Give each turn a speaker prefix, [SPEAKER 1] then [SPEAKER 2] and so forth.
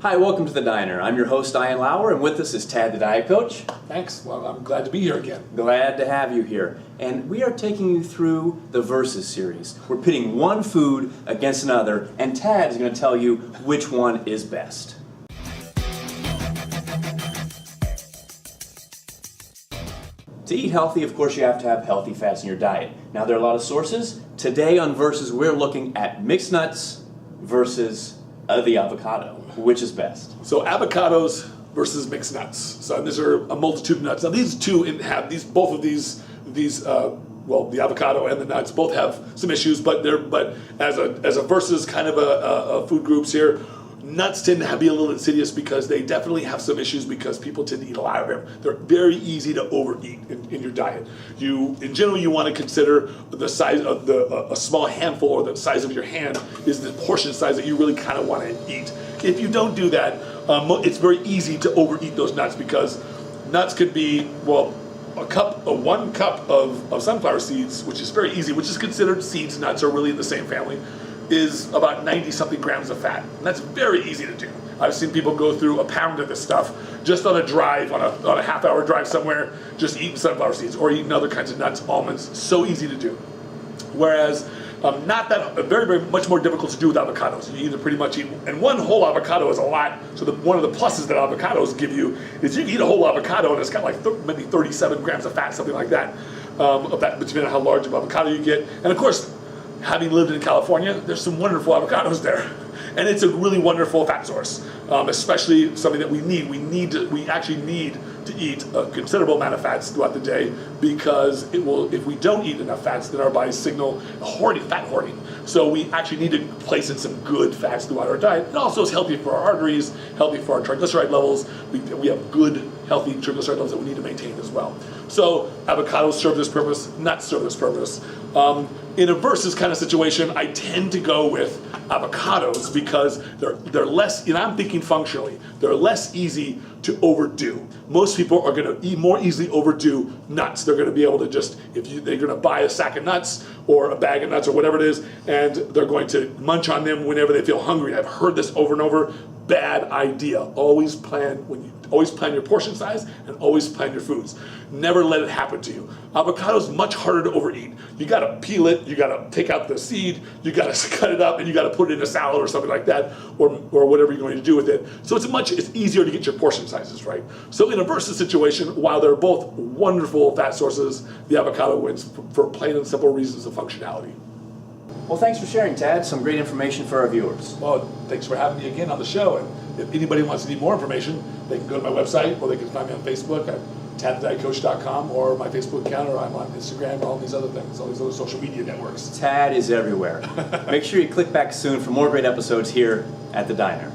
[SPEAKER 1] Hi, welcome to The Diner. I'm your host, Ian Lauer, and with us is Tad the Diet Coach.
[SPEAKER 2] Thanks. Well, I'm glad to be here again.
[SPEAKER 1] Glad to have you here. And we are taking you through the Versus series. We're pitting one food against another, and Tad is going to tell you which one is best. To eat healthy, of course, you have to have healthy fats in your diet. Now, there are a lot of sources. Today on Versus, we're looking at mixed nuts versus the avocado. Which is best?
[SPEAKER 2] So avocados versus mixed nuts. So these are a multitude of nuts. Now these two have both of these the avocado and the nuts both have some issues, but as a versus kind of a food groups here, nuts tend to be a little insidious because they definitely have some issues because people tend to eat a lot of them. They're very easy to overeat in your diet. In general, you want to consider the size of a small handful or the size of your hand is the portion size that you really kind of want to eat. If you don't do that, it's very easy to overeat those nuts because nuts could be, one cup of sunflower seeds, which is very easy, which is considered seeds. Nuts are really in the same family, is about 90-something grams of fat. And that's very easy to do. I've seen people go through a pound of this stuff just on a drive, on a half-hour drive somewhere, just eating sunflower seeds or eating other kinds of nuts, almonds. So easy to do. Whereas not that very, very much more difficult to do with avocados. You either pretty much eat, and one whole avocado is a lot. So one of the pluses that avocados give you is you can eat a whole avocado and it's got like maybe 37 grams of fat, something like that. Depending on how large of avocado you get. And of course, having lived in California, there's some wonderful avocados there. And it's a really wonderful fat source, especially something that we need. We actually need to eat a considerable amount of fats throughout the day because if we don't eat enough fats, then our bodies signal fat hoarding. So we actually need to place in some good fats throughout our diet. It also is healthy for our arteries, healthy for our triglyceride levels. We have good, healthy triglyceride levels that we need to maintain as well. So avocados serve this purpose, nuts serve this purpose. In a versus kind of situation, I tend to go with avocados because they're less, I'm thinking functionally, they're less easy to overdo. Most people are going to more easily overdo nuts. They're going to be able to they're going to buy a sack of nuts or a bag of nuts or whatever it is, and they're going to munch on them whenever they feel hungry. I've heard this over and over. Bad idea. Always plan your portion size and always plan your foods. Never let it happen to you. Avocado is much harder to overeat. You got to peel it, you got to take out the seed, you got to cut it up, and you got to put it in a salad or something like that, or whatever you're going to do with it. So it's easier to get your portion sizes right. So in a versus situation, while they're both wonderful fat sources, the avocado wins for plain and simple reasons of functionality.
[SPEAKER 1] Well, thanks for sharing, Tad. Some great information for our viewers.
[SPEAKER 2] Well, thanks for having me again on the show. And if anybody wants to need more information, they can go to my website or they can find me on Facebook at tadthedietcoach.com or my Facebook account, or I'm on Instagram, all these other things, all these other social media networks.
[SPEAKER 1] Tad is everywhere. Make sure you click back soon for more great episodes here at The Diner.